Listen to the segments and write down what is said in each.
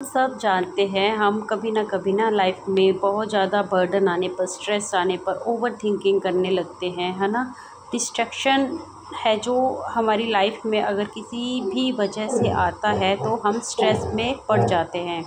सब जानते हैं हम कभी ना लाइफ में बहुत ज़्यादा बर्डन आने पर, स्ट्रेस आने पर ओवर थिंकिंग करने लगते हैं, है ना। डिस्ट्रैक्शन है जो हमारी लाइफ में अगर किसी भी वजह से आता है तो हम स्ट्रेस में पड़ जाते हैं।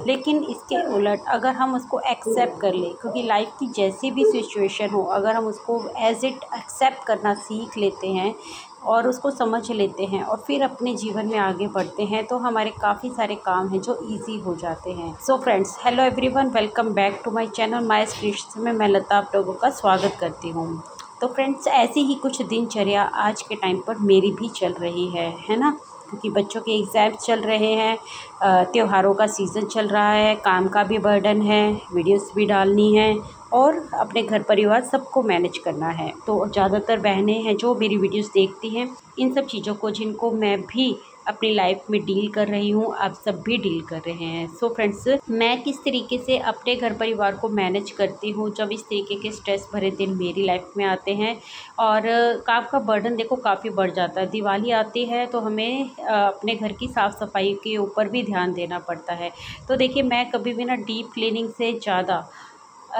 लेकिन इसके उलट अगर हम उसको एक्सेप्ट कर लें, क्योंकि लाइफ की जैसी भी सिचुएशन हो, अगर हम उसको एज इट एक्सेप्ट करना सीख लेते हैं और उसको समझ लेते हैं और फिर अपने जीवन में आगे बढ़ते हैं तो हमारे काफ़ी सारे काम हैं जो इजी हो जाते हैं। So friends, hello everyone, welcome back to my channel my creations में मैं लता आप लोगों का स्वागत करती हूँ। तो फ्रेंड्स, ऐसी ही कुछ दिनचर्या आज के टाइम पर मेरी भी चल रही है ना। क्योंकि बच्चों के एग्ज़ाम्स चल रहे हैं, त्योहारों का सीज़न चल रहा है, काम का भी बर्डन है, वीडियोस भी डालनी है और अपने घर परिवार सबको मैनेज करना है। तो ज़्यादातर बहनें हैं जो मेरी वीडियोस देखती हैं, इन सब चीज़ों को जिनको मैं भी अपनी लाइफ में डील कर रही हूँ, आप सब भी डील कर रहे हैं। सो फ्रेंड्स, मैं किस तरीके से अपने घर परिवार को मैनेज करती हूँ जब इस तरीके के स्ट्रेस भरे दिन मेरी लाइफ में आते हैं और काम का बर्डन देखो काफ़ी बढ़ जाता है। दिवाली आती है तो हमें अपने घर की साफ़ सफाई के ऊपर भी ध्यान देना पड़ता है। तो देखिए, मैं कभी भी ना डीप क्लीनिंग से ज़्यादा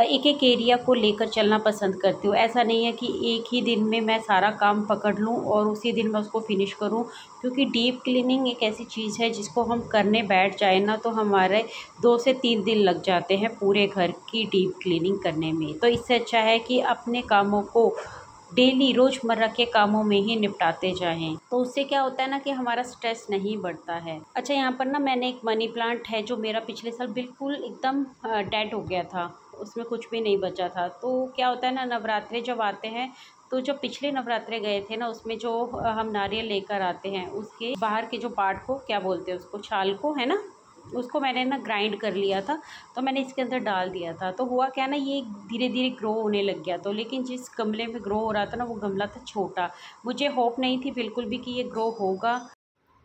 एक एक एरिया को लेकर चलना पसंद करती हूँ। ऐसा नहीं है कि एक ही दिन में मैं सारा काम पकड़ लूँ और उसी दिन मैं उसको फिनिश करूँ, क्योंकि डीप क्लीनिंग एक ऐसी चीज़ है जिसको हम करने बैठ जाए ना तो हमारे 2 से 3 दिन लग जाते हैं पूरे घर की डीप क्लीनिंग करने में। तो इससे अच्छा है कि अपने कामों को डेली रोज़मर्रा के कामों में ही निपटाते जाएं। तो उससे क्या होता है ना कि हमारा स्ट्रेस नहीं बढ़ता है। अच्छा, यहाँ पर ना मैंने एक मनी प्लांट है जो मेरा पिछले साल बिल्कुल एकदम डेड हो गया था, उसमें कुछ भी नहीं बचा था। तो क्या होता है ना, नवरात्रे जब आते हैं तो जो पिछले नवरात्रे गए थे ना, उसमें जो हम नारियल लेकर आते हैं उसके बाहर के जो पार्ट को क्या बोलते हैं, उसको छाल को, है ना, उसको मैंने ना ग्राइंड कर लिया था। तो मैंने इसके अंदर डाल दिया था। तो हुआ क्या ना, ये धीरे धीरे ग्रो होने लग गया। तो लेकिन जिस गमले में ग्रो हो रहा था ना, वो गमला था छोटा। मुझे होप नहीं थी बिल्कुल भी कि ये ग्रो होगा,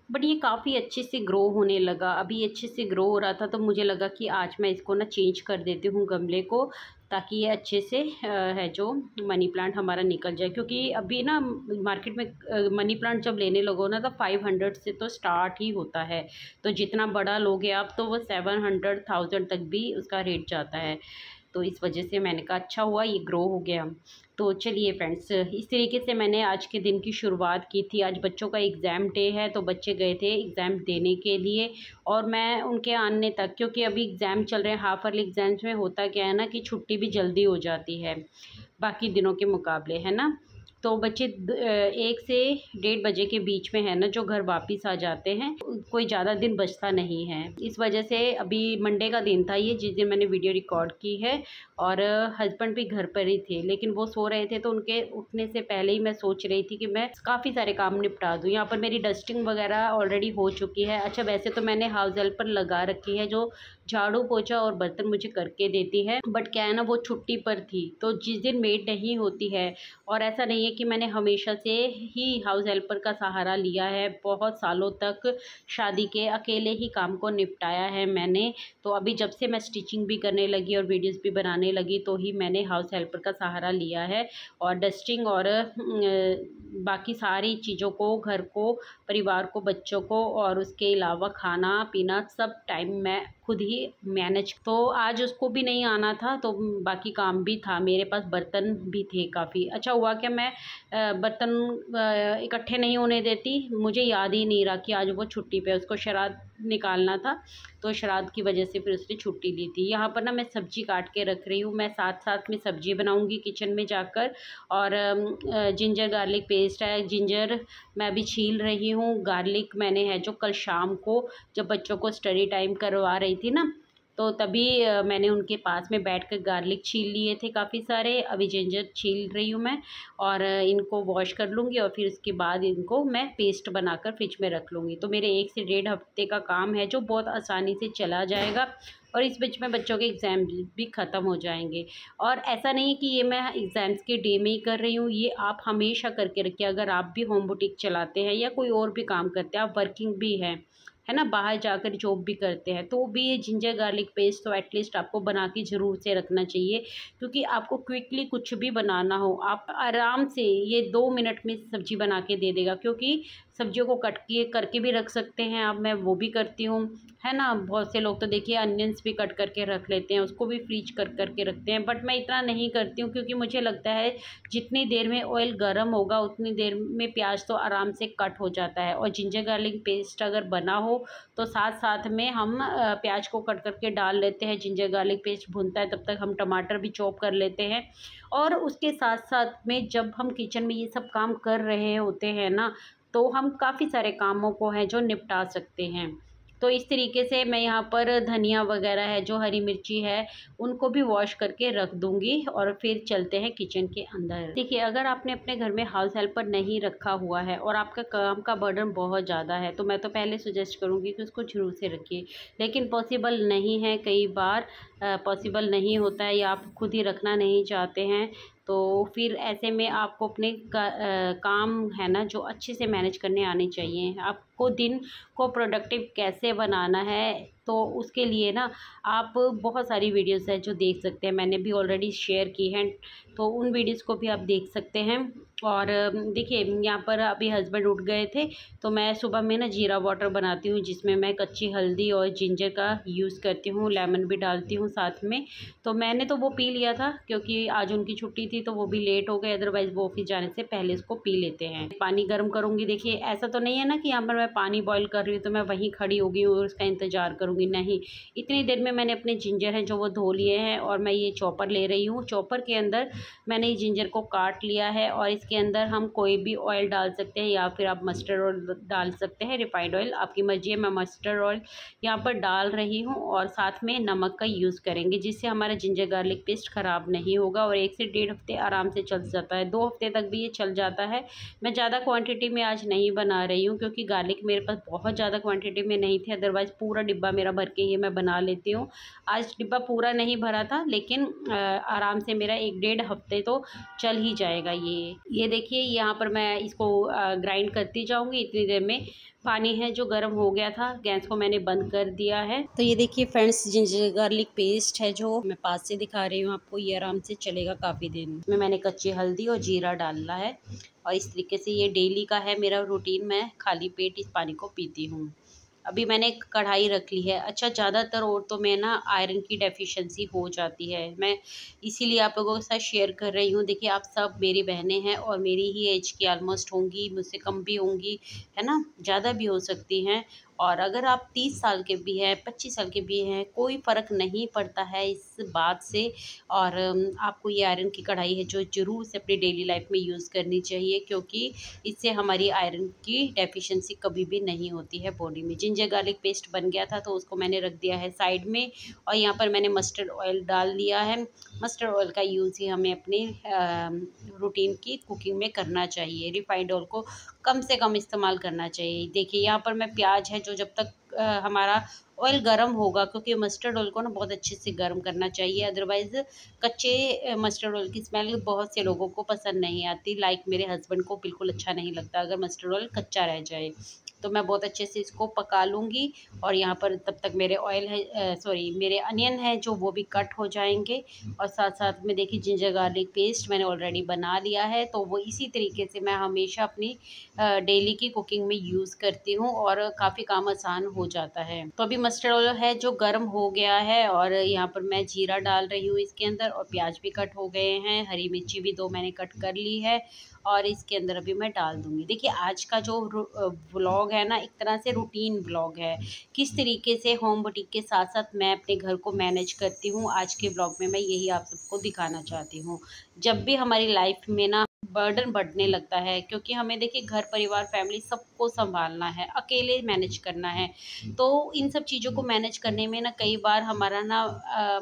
बट ये काफ़ी अच्छे से ग्रो होने लगा। अभी अच्छे से ग्रो हो रहा था तो मुझे लगा कि आज मैं इसको ना चेंज कर देती हूँ गमले को, ताकि ये अच्छे से है जो मनी प्लांट हमारा निकल जाए। क्योंकि अभी ना मार्केट में मनी प्लांट जब लेने लगो ना तो 500 से तो स्टार्ट ही होता है। तो जितना बड़ा लोगे आप तो वो 700,000 तक भी उसका रेट जाता है। तो इस वजह से मैंने कहा अच्छा हुआ ये ग्रो हो गया। तो चलिए फ्रेंड्स, इस तरीके से मैंने आज के दिन की शुरुआत की थी। आज बच्चों का एग्ज़ाम डे है तो बच्चे गए थे एग्ज़ाम देने के लिए और मैं उनके आने तक, क्योंकि अभी एग्ज़ाम चल रहे हैं, हाफ ईयरली एग्ज़ाम्स में होता क्या है ना कि छुट्टी भी जल्दी हो जाती है बाकी दिनों के मुकाबले, है ना। तो बच्चे 1 से 1:30 बजे के बीच में है ना जो घर वापस आ जाते हैं, कोई ज़्यादा दिन बचता नहीं है। इस वजह से अभी मंडे का दिन था ये जिस दिन मैंने वीडियो रिकॉर्ड की है और हस्बैंड भी घर पर ही थे, लेकिन वो सो रहे थे तो उनके उठने से पहले ही मैं सोच रही थी कि मैं काफ़ी सारे काम निपटा दूँ। यहाँ पर मेरी डस्टिंग वगैरह ऑलरेडी हो चुकी है। अच्छा, वैसे तो मैंने हाउस हेल्पर लगा रखी है जो झाड़ू पोछा और बर्तन मुझे करके देती है, बट क्या है ना वो छुट्टी पर थी। तो जिस दिन मेड नहीं होती है, और ऐसा नहीं है कि मैंने हमेशा से ही हाउस हेल्पर का सहारा लिया है, बहुत सालों तक शादी के अकेले ही काम को निपटाया है मैंने। तो अभी जब से मैं स्टिचिंग भी करने लगी और वीडियोस भी बनाने लगी तो ही मैंने हाउस हेल्पर का सहारा लिया है। और डस्टिंग और बाकी सारी चीज़ों को, घर को, परिवार को, बच्चों को और उसके अलावा खाना पीना सब टाइम मैं खुद ही मैनेज। तो आज उसको भी नहीं आना था तो बाकी काम भी था, मेरे पास बर्तन भी थे काफ़ी। अच्छा हुआ कि मैं बर्तन इकट्ठे नहीं होने देती, मुझे याद ही नहीं रहा कि आज वो छुट्टी पे, उसको श्राद्ध निकालना था तो श्राद्ध की वजह से फिर उसने छुट्टी ली थी। यहाँ पर ना मैं सब्जी काट के रख रही हूँ, मैं साथ साथ में सब्जी बनाऊँगी किचन में जाकर। और जिंजर गार्लिक पेस्ट है, जिंजर मैं अभी छील रही हूँ। गार्लिक मैंने है जो कल शाम को जब बच्चों को स्टडी टाइम करवा रही थी ना, तो तभी मैंने उनके पास में बैठकर गार्लिक छील लिए थे काफ़ी सारे। अभी जिंजर छील रही हूँ मैं और इनको वॉश कर लूँगी और फिर उसके बाद इनको मैं पेस्ट बनाकर फ्रिज में रख लूँगी। तो मेरे 1 से 1.5 हफ्ते का काम है जो बहुत आसानी से चला जाएगा और इस बीच में बच्चों के एग्ज़ाम भी ख़त्म हो जाएंगे। और ऐसा नहीं है कि ये मैं एग्ज़ाम्स के डे में ही कर रही हूँ, ये आप हमेशा करके रखिए। अगर आप भी होम बुटीक चलाते हैं या कोई और भी काम करते हैं, आप वर्किंग भी हैं, है ना, बाहर जाकर जॉब भी करते हैं, तो भी ये जिंजर गार्लिक पेस्ट तो एटलीस्ट आपको बना के ज़रूर से रखना चाहिए। क्योंकि आपको क्विकली कुछ भी बनाना हो, आप आराम से ये 2 मिनट में सब्ज़ी बना के दे देगा। क्योंकि सब्जियों को कट किए करके भी रख सकते हैं आप, मैं वो भी करती हूँ, है ना। बहुत से लोग तो देखिए अनियंस भी कट करके रख लेते हैं, उसको भी फ्रीज कर करके रखते हैं, बट मैं इतना नहीं करती हूँ, क्योंकि मुझे लगता है जितनी देर में ऑयल गर्म होगा उतनी देर में प्याज तो आराम से कट हो जाता है। और जिंजर गार्लिक पेस्ट अगर बना हो तो साथ साथ में हम प्याज को कट करके डाल लेते हैं, जिंजर गार्लिक पेस्ट भूनता है तब तक हम टमाटर भी चॉप कर लेते हैं। और उसके साथ साथ में जब हम किचन में ये सब काम कर रहे होते हैं ना, तो हम काफ़ी सारे कामों को है जो निपटा सकते हैं। तो इस तरीके से मैं यहाँ पर धनिया वगैरह है, जो हरी मिर्ची है, उनको भी वॉश करके रख दूँगी और फिर चलते हैं किचन के अंदर। देखिए, अगर आपने अपने घर में हाउस हेल्पर नहीं रखा हुआ है और आपका काम का बर्डन बहुत ज़्यादा है, तो मैं तो पहले सजेस्ट करूँगी कि उसको ज़रूर से रखिए। लेकिन पॉसिबल नहीं है, कई बार पॉसिबल नहीं होता है या आप खुद ही रखना नहीं चाहते हैं, तो फिर ऐसे में आपको अपने काम है ना जो अच्छे से मैनेज करने आने चाहिए। आपको दिन को प्रोडक्टिव कैसे बनाना है, तो उसके लिए ना आप बहुत सारी वीडियोस है जो देख सकते हैं, मैंने भी ऑलरेडी शेयर की हैं, तो उन वीडियोस को भी आप देख सकते हैं। और देखिए, यहाँ पर अभी हस्बैंड उठ गए थे, तो मैं सुबह में ना जीरा वाटर बनाती हूँ, जिसमें मैं कच्ची हल्दी और जिंजर का यूज़ करती हूँ, लेमन भी डालती हूँ साथ में। तो मैंने तो वो पी लिया था, क्योंकि आज उनकी छुट्टी थी तो वो भी लेट हो गए, अदरवाइज़ वो ऑफिस जाने से पहले इसको पी लेते हैं। पानी गर्म करूँगी, देखिए ऐसा तो नहीं है ना कि यहाँ पर मैं पानी बॉयल कर रही हूँ तो मैं वहीं खड़ी हो गई हूँ और उसका इंतज़ार करूँगी, नहीं। इतनी देर में मैंने अपने जिंजर हैं जो वो धो लिए हैं, और मैं ये चॉपर ले रही हूँ। चॉपर के अंदर मैंने ये जिंजर को काट लिया है, और इसके अंदर हम कोई भी ऑयल डाल सकते हैं, या फिर आप मस्टर्ड ऑयल डाल सकते हैं, रिफाइंड ऑयल आपकी मर्जी है। मैं मस्टर्ड ऑयल यहाँ पर डाल रही हूँ, और साथ में नमक का यूज़ करेंगे, जिससे हमारा जिंजर गार्लिक पेस्ट ख़राब नहीं होगा, और 1 से 1.5 हफ्ते आराम से चल जाता है, 2 हफ्ते तक भी ये चल जाता है। मैं ज़्यादा क्वांटिटी में आज नहीं बना रही हूँ, क्योंकि गार्लिक मेरे पास बहुत ज़्यादा क्वांटिटी में नहीं थी, अदरवाइज़ पूरा डिब्बा मेरा भर के ये मैं बना लेती हूँ। आज डिब्बा पूरा नहीं भरा था, लेकिन आराम से मेरा 1-1.5 हफ्ते तो चल ही जाएगा ये देखिए, यहाँ पर मैं इसको ग्राइंड करती जाऊँगी। इतनी देर में पानी है जो गर्म हो गया था, गैस को मैंने बंद कर दिया है। तो ये देखिए फ्रेंड्स, जिंजर गार्लिक पेस्ट है जो मैं पास से दिखा रही हूँ आपको, ये आराम से चलेगा काफ़ी दिन। इसमें मैंने कच्ची हल्दी और जीरा डाला है, और इस तरीके से ये डेली का है मेरा रूटीन, मैं खाली पेट इस पानी को पीती हूँ। अभी मैंने एक कढ़ाई रख ली है। अच्छा, ज़्यादातर औरतों में ना आयरन की डेफिशिएंसी हो जाती है, मैं इसीलिए आप लोगों के साथ शेयर कर रही हूँ। देखिए, आप सब मेरी बहनें हैं और मेरी ही एज की ऑलमोस्ट होंगी, मुझसे कम भी होंगी, है ना, ज़्यादा भी हो सकती हैं। और अगर आप 30 साल के भी हैं, 25 साल के भी हैं, कोई फ़र्क नहीं पड़ता है इस बात से। और आपको ये आयरन की कढ़ाई है जो ज़रूर से अपनी डेली लाइफ में यूज़ करनी चाहिए, क्योंकि इससे हमारी आयरन की डेफिशिएंसी कभी भी नहीं होती है बॉडी में। जिंजर गार्लिक पेस्ट बन गया था, तो उसको मैंने रख दिया है साइड में, और यहाँ पर मैंने मस्टर्ड ऑयल डाल दिया है। मस्टर्ड ऑयल का यूज़ ही हमें अपनी रूटीन की कुकिंग में करना चाहिए, रिफाइंड ऑयल को कम से कम इस्तेमाल करना चाहिए। देखिए, यहाँ पर मैं प्याज है जो जब तक हमारा ऑयल गर्म होगा, क्योंकि मस्टर्ड ऑयल को ना बहुत अच्छे से गर्म करना चाहिए, अदरवाइज़ कच्चे मस्टर्ड ऑयल की स्मेल बहुत से लोगों को पसंद नहीं आती। लाइक मेरे हस्बैंड को बिल्कुल अच्छा नहीं लगता अगर मस्टर्ड ऑयल कच्चा रह जाए। तो मैं बहुत अच्छे से इसको पका लूँगी, और यहाँ पर तब तक मेरे ऑयल है मेरे अनियन है जो वो भी कट हो जाएंगे। और साथ साथ में देखिए, जिंजर गार्लिक पेस्ट मैंने ऑलरेडी बना लिया है, तो वो इसी तरीके से मैं हमेशा अपनी डेली की कुकिंग में यूज़ करती हूँ, और काफ़ी काम आसान हो जाता है। तो अभी मस्टर्ड ऑयल है जो गर्म हो गया है, और यहाँ पर मैं जीरा डाल रही हूँ इसके अंदर, और प्याज भी कट हो गए हैं, हरी मिर्ची भी 2 मैंने कट कर ली है, और इसके अंदर अभी मैं डाल दूँगी। देखिए, आज का जो व्लॉग है ना, एक तरह से रूटीन व्लॉग है, किस तरीके से होम बुटीक के साथ साथ मैं अपने घर को मैनेज करती हूँ। आज के व्लॉग में मैं यही आप सबको दिखाना चाहती हूँ। जब भी हमारी लाइफ में ना बर्डन बढ़ने लगता है, क्योंकि हमें देखिए घर परिवार फैमिली सबको संभालना है, अकेले मैनेज करना है, तो इन सब चीज़ों को मैनेज करने में ना कई बार हमारा ना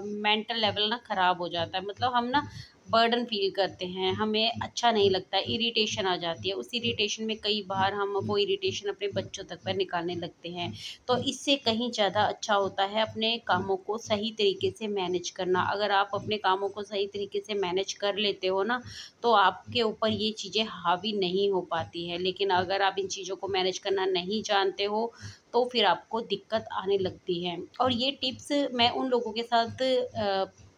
मेंटल लेवल ना ख़राब हो जाता है। मतलब हम ना बर्डन फ़ील करते हैं, हमें अच्छा नहीं लगता, इरिटेशन आ जाती है। उस इरिटेशन में कई बार हम वो इरिटेशन अपने बच्चों तक पर निकालने लगते हैं। तो इससे कहीं ज़्यादा अच्छा होता है अपने कामों को सही तरीके से मैनेज करना। अगर आप अपने कामों को सही तरीके से मैनेज कर लेते हो ना, तो आपके ऊपर ये चीज़ें हावी नहीं हो पाती है। लेकिन अगर आप इन चीज़ों को मैनेज करना नहीं जानते हो, तो फिर आपको दिक्कत आने लगती है। और ये टिप्स मैं उन लोगों के साथ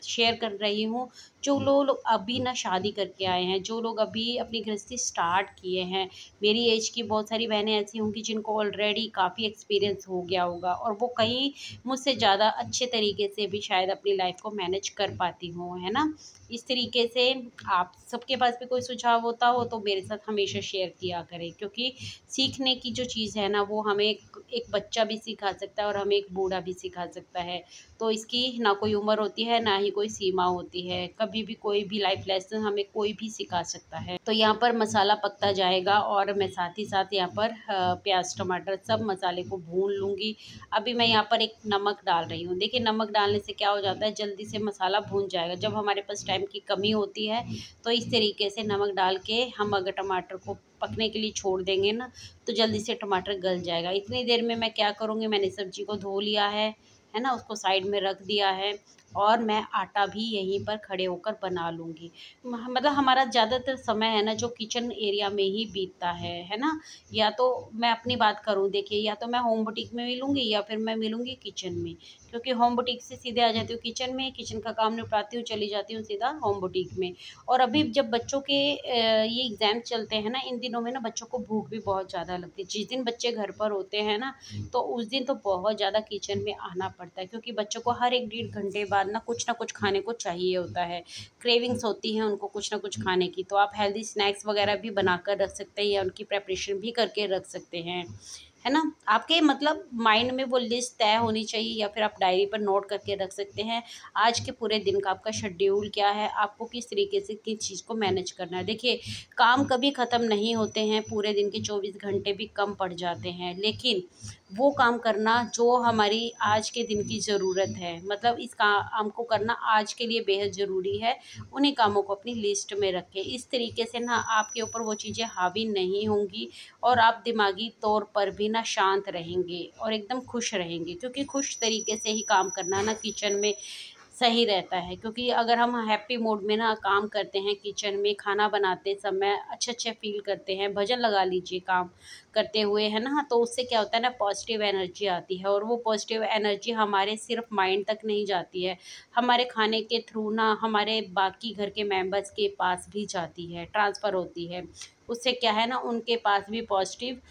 शेयर कर रही हूँ। जो लोग अभी ना शादी करके आए हैं, जो लोग अभी अपनी गृहस्थी स्टार्ट किए हैं, मेरी एज की बहुत सारी बहनें ऐसी होंगी जिनको ऑलरेडी काफ़ी एक्सपीरियंस हो गया होगा और वो कहीं मुझसे ज़्यादा अच्छे तरीके से भी शायद अपनी लाइफ को मैनेज कर पाती हों, है ना। इस तरीके से आप सबके पास भी कोई सुझाव होता हो तो मेरे साथ हमेशा शेयर किया करें, क्योंकि सीखने की जो चीज़ है ना वो हमें एक बच्चा भी सिखा सकता है और हमें एक बूढ़ा भी सिखा सकता है। तो इसकी ना कोई उम्र होती है, ना ही कोई सीमा होती है। कभी भी कोई भी लाइफ लेसन हमें कोई भी सिखा सकता है। तो यहाँ पर मसाला पकता जाएगा और मैं साथ ही साथ यहाँ पर प्याज टमाटर सब मसाले को भून लूँगी। अभी मैं यहाँ पर एक नमक डाल रही हूँ। देखिए नमक डालने से क्या हो जाता है, जल्दी से मसाला भून जाएगा। जब हमारे पास टाइम की कमी होती है तो इस तरीके से नमक डाल के हम अगर टमाटर को पकने के लिए छोड़ देंगे ना तो जल्दी से टमाटर गल जाएगा। इतनी देर में मैं क्या करूँगी, मैंने सब्जी को धो लिया है ना, उसको साइड में रख दिया है और मैं आटा भी यहीं पर खड़े होकर बना लूँगी। मतलब हमारा ज़्यादातर समय है ना जो किचन एरिया में ही बीतता है ना। या तो मैं अपनी बात करूँ, देखिए या तो मैं होम बुटीक में मिलूँगी या फिर मैं मिलूँगी किचन में, क्योंकि होम बुटीक से सीधे आ जाती हूँ किचन में, किचन का काम निपटाती हूँ, चली जाती हूँ सीधा होम बुटीक में। और अभी जब बच्चों के ये एग्ज़ाम चलते हैं ना, इन दिनों में ना बच्चों को भूख भी बहुत ज़्यादा लगती है। जिस दिन बच्चे घर पर होते हैं ना तो उस दिन तो बहुत ज़्यादा किचन में आना पड़ता है, क्योंकि बच्चों को हर 1 डेढ़ घंटे बाद ना कुछ खाने को चाहिए होता है। क्रेविंग्स होती हैं उनको कुछ ना कुछ खाने की। तो आप हेल्दी स्नैक्स वगैरह भी बनाकर रख सकते हैं या उनकी प्रिपरेशन भी करके रख सकते हैं, है ना। आपके मतलब माइंड में वो लिस्ट तय होनी चाहिए या फिर आप डायरी पर नोट करके रख सकते हैं। आज के पूरे दिन का आपका शेड्यूल क्या है, आपको किस तरीके से किस चीज़ को मैनेज करना है। देखिए काम कभी ख़त्म नहीं होते हैं, पूरे दिन के 24 घंटे भी कम पड़ जाते हैं, लेकिन वो काम करना जो हमारी आज के दिन की ज़रूरत है, मतलब इस काम को करना आज के लिए बेहद ज़रूरी है, उन्हीं कामों को अपनी लिस्ट में रखें। इस तरीके से ना आपके ऊपर वो चीज़ें हावी नहीं होंगी और आप दिमागी तौर पर भी ना शांत रहेंगे और एकदम खुश रहेंगे, क्योंकि खुश तरीके से ही काम करना ना किचन में सही रहता है। क्योंकि अगर हम हैप्पी मूड में ना काम करते हैं, किचन में खाना बनाते समय अच्छे-अच्छे फ़ील करते हैं, भजन लगा लीजिए काम करते हुए, है ना? तो उससे क्या होता है ना, पॉज़िटिव एनर्जी आती है और वो पॉज़िटिव एनर्जी हमारे सिर्फ़ माइंड तक नहीं जाती है, हमारे खाने के थ्रू ना हमारे बाकी घर के मेंबर्स के पास भी जाती है, ट्रांसफ़र होती है। उससे क्या है ना, उनके पास भी पॉज़िटिव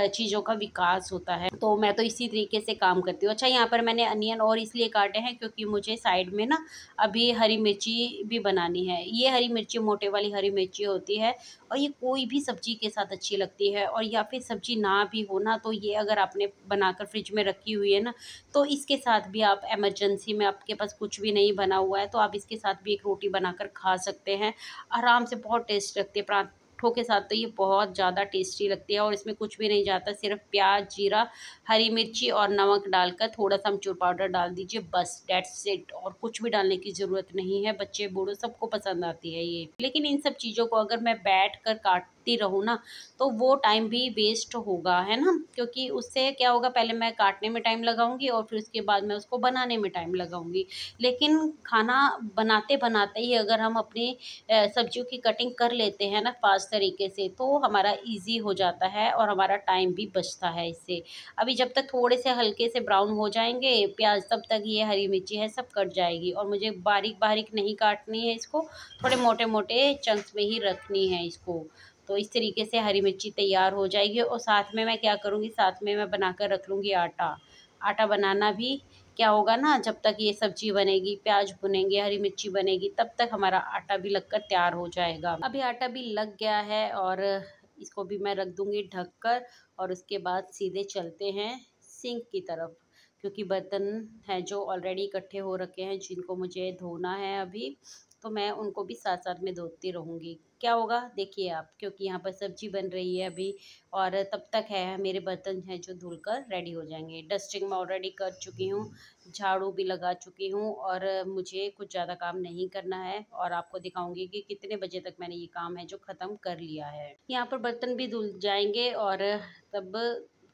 चीज़ों का विकास होता है। तो मैं तो इसी तरीके से काम करती हूँ। अच्छा, यहाँ पर मैंने अनियन और इसलिए काटे हैं क्योंकि मुझे साइड में ना अभी हरी मिर्ची भी बनानी है। ये हरी मिर्ची मोटे वाली हरी मिर्ची होती है और ये कोई भी सब्ज़ी के साथ अच्छी लगती है, और या फिर सब्ज़ी ना भी हो ना तो ये अगर आपने बनाकर फ्रिज में रखी हुई है ना तो इसके साथ भी आप इमरजेंसी में, आपके पास कुछ भी नहीं बना हुआ है तो आप इसके साथ भी एक रोटी बनाकर खा सकते हैं। आराम से बहुत टेस्ट लगती है पराठों के साथ, तो ये बहुत ज़्यादा टेस्टी लगती है और इसमें कुछ भी नहीं जाता, सिर्फ प्याज, जीरा, हरी मिर्ची और नमक डालकर थोड़ा सा अमचूर पाउडर डाल दीजिए, बस दैट्स इट। और कुछ भी डालने की ज़रूरत नहीं है, बच्चे बूढ़े सबको पसंद आती है ये। लेकिन इन सब चीज़ों को अगर मैं बैठ कर काटती रहूँ ना तो वो टाइम भी वेस्ट होगा, है ना, क्योंकि उससे क्या होगा, पहले मैं काटने में टाइम लगाऊंगी और फिर उसके बाद मैं उसको बनाने में टाइम लगाऊंगी। लेकिन खाना बनाते बनाते ही अगर हम अपनी सब्जियों की कटिंग कर लेते हैं ना फास्ट तरीके से तो हमारा इजी हो जाता है और हमारा टाइम भी बचता है इससे। अभी जब तक थोड़े से हल्के से ब्राउन हो जाएंगे प्याज, तब तक ये हरी मिर्ची है सब कट जाएगी और मुझे बारीक बारीक नहीं काटनी है इसको, थोड़े मोटे मोटे चंक्स में ही रखनी है इसको। तो इस तरीके से हरी मिर्ची तैयार हो जाएगी और साथ में मैं क्या करूँगी, साथ में मैं बनाकर रख लूँगी आटा। आटा बनाना भी क्या होगा ना, जब तक ये सब्ज़ी बनेगी, प्याज भुनेंगे, हरी मिर्ची बनेगी, तब तक हमारा आटा भी लगकर तैयार हो जाएगा। अभी आटा भी लग गया है और इसको भी मैं रख दूँगी ढक कर और उसके बाद सीधे चलते हैं सिंक की तरफ, क्योंकि बर्तन हैं जो ऑलरेडी इकट्ठे हो रखे हैं जिनको मुझे धोना है अभी, तो मैं उनको भी साथ-साथ में धोती रहूँगी। क्या होगा देखिए आप, क्योंकि यहाँ पर सब्ज़ी बन रही है अभी और तब तक है मेरे बर्तन हैं जो धुलकर रेडी हो जाएँगे। डस्टिंग मैं ऑलरेडी कर चुकी हूँ, झाड़ू भी लगा चुकी हूँ और मुझे कुछ ज़्यादा काम नहीं करना है और आपको दिखाऊँगी कि कितने बजे तक मैंने ये काम है जो ख़त्म कर लिया है। यहाँ पर बर्तन भी धुल जाएँगे और तब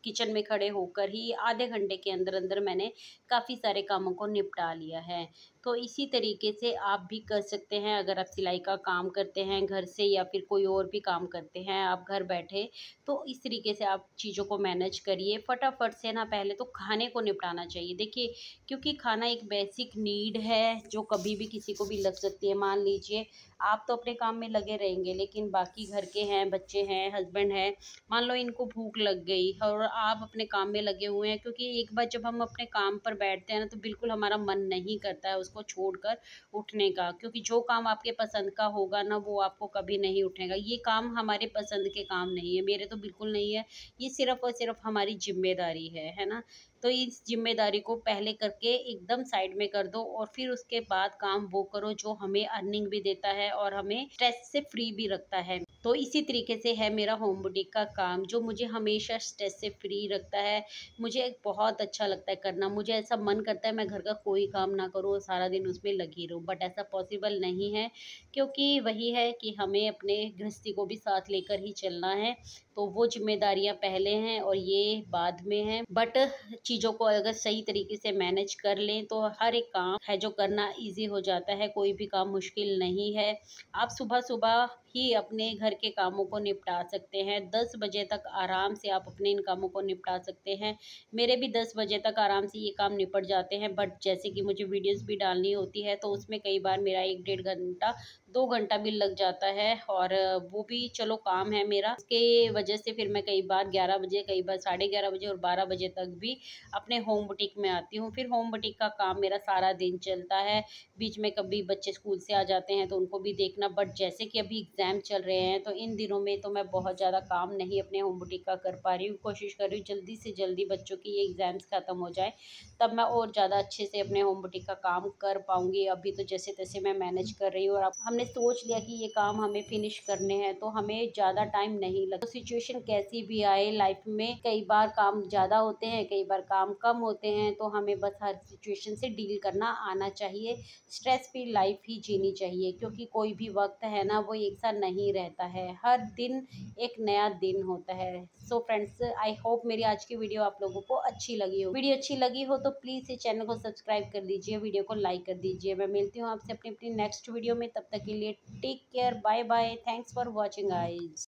किचन में खड़े होकर ही आधे घंटे के अंदर अंदर मैंने काफ़ी सारे कामों को निपटा लिया है। तो इसी तरीके से आप भी कर सकते हैं। अगर आप सिलाई का काम करते हैं घर से या फिर कोई और भी काम करते हैं आप घर बैठे, तो इस तरीके से आप चीज़ों को मैनेज करिए। फटाफट से ना पहले तो खाने को निपटाना चाहिए। देखिए, क्योंकि खाना एक बेसिक नीड है जो कभी भी किसी को भी लग सकती है। मान लीजिए आप तो अपने काम में लगे रहेंगे, लेकिन बाकी घर के हैं, बच्चे हैं, हस्बैंड हैं, मान लो इनको भूख लग गई और आप अपने काम में लगे हुए हैं। क्योंकि एक बार जब हम अपने काम पर बैठते हैं ना, तो बिल्कुल हमारा मन नहीं करता है उसको छोड़कर उठने का, क्योंकि जो काम आपके पसंद का होगा ना, वो आपको कभी नहीं उठेगा। ये काम हमारे पसंद के काम नहीं है, मेरे तो बिल्कुल नहीं है। ये सिर्फ़ और सिर्फ़ हमारी ज़िम्मेदारी है ना? तो इस ज़िम्मेदारी को पहले करके एकदम साइड में कर दो और फिर उसके बाद काम वो करो जो हमें अर्निंग भी देता है और हमें स्ट्रेस से फ्री भी रखता है। तो इसी तरीके से है मेरा होम बुटीक का काम, जो मुझे हमेशा स्ट्रेस से फ्री रखता है। मुझे बहुत अच्छा लगता है करना। मुझे ऐसा मन करता है मैं घर का कोई काम ना करूँ और सारा दिन उसमें लगी रहूँ, बट ऐसा पॉसिबल नहीं है, क्योंकि वही है कि हमें अपने गृहस्थी को भी साथ लेकर ही चलना है। तो वो ज़िम्मेदारियाँ पहले हैं और ये बाद में हैं। बट चीज़ों को अगर सही तरीके से मैनेज कर लें तो हर एक काम है जो करना ईज़ी हो जाता है, कोई भी काम मुश्किल नहीं है। आप सुबह-सुबह ही अपने घर के कामों को निपटा सकते हैं। 10 बजे तक आराम से आप अपने इन कामों को निपटा सकते हैं। मेरे भी 10 बजे तक आराम से ये काम निपट जाते हैं, बट जैसे कि मुझे वीडियोज़ भी डालनी होती है, तो उसमें कई बार मेरा 1 डेढ़ घंटा, 2 घंटा भी लग जाता है और वो भी चलो काम है मेरा। उसके वजह से फिर मैं कई बार 11 बजे, कई बार साढ़े 11 बजे और 12 बजे तक भी अपने होम बुटीक में आती हूँ। फिर होम बुटीक का काम मेरा सारा दिन चलता है। बीच में कभी बच्चे स्कूल से आ जाते हैं तो उनको भी देखना, बट जैसे कि अभी एग्ज़ाम चल रहे हैं तो इन दिनों में तो मैं बहुत ज़्यादा काम नहीं अपने होम बुटीक का कर पा रही हूँ। कोशिश कर रही हूँ जल्दी से जल्दी बच्चों की ये एग्ज़ाम्स ख़त्म हो जाए, तब मैं और ज़्यादा अच्छे से अपने होम बुटीक का काम कर पाऊँगी। अभी तो जैसे-तैसे मैं मैनेज कर रही हूँ और अब हमने सोच लिया कि ये काम हमें फ़िनिश करने हैं, तो हमें ज़्यादा टाइम नहीं लगता। तो सिचुएशन कैसी भी आए लाइफ़ में, कई बार काम ज़्यादा होते हैं, कई बार काम कम होते हैं, तो हमें बस हर सिचुएशन से डील करना आना चाहिए। स्ट्रेस फ्री लाइफ़ ही जीनी चाहिए, क्योंकि कोई भी वक़्त है ना, वो एक सा नहीं रहता है। हर दिन एक नया दिन होता है। सो फ्रेंड्स, आई होप मेरी आज की वीडियो आप लोगों को अच्छी लगी हो। वीडियो अच्छी लगी हो तो प्लीज़ इस चैनल को सब्सक्राइब कर दीजिए, वीडियो को लाइक कर दीजिए। मैं मिलती हूँ आपसे अपनी नेक्स्ट वीडियो में, तब तक के लिए take care, bye bye, thanks for watching guys.